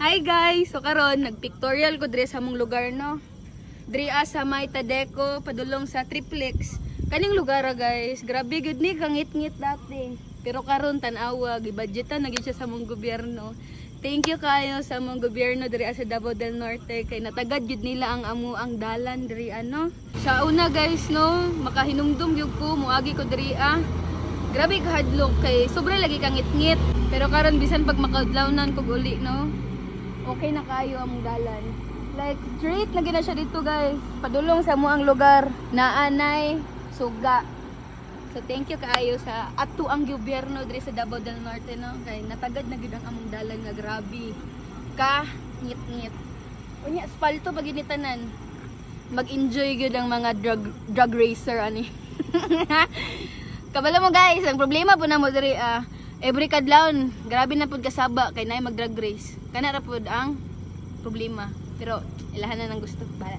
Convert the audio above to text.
Hi guys! So karon nagpictorial ko dire sa among lugar no. Dire sa may Tadeco padulong sa Triplex. Kaning lugar guys, grabe gud ni kangit-ngit dati. Pero karon tan-awa gibudgetan na gyud siya sa among gobyerno. Thank you kayo sa among gobyerno dire sa Davao del Norte kay natagad gyud nila ang ang dalan dire ano. Sa una guys no, makahinumdum gyud ko moagi ko dire Grabe kahadlok kay sobra lagi kangit-ngit. Pero karon bisan pag makadlawnan ko uli no. Okay na kayo ang dalan. Like straight na gina siya dito guys. Padulong sa muang lugar na anay suga. So thank you kaayo sa ato ang gobyerno diri sa Davao del Norte no. Kay natagad na gid ang among dalan nga grabe. Ka ngit-ngit. Unya asfalto pag initanan. Mag-enjoy gyud ang mga drug racer ani. Kabalo mo guys, ang problema po na mo diri every kadlawon, grabe na pud kasaba kay naay mag drag race. Kana ra pud ang problema. Pero ilahan na ng gusto para.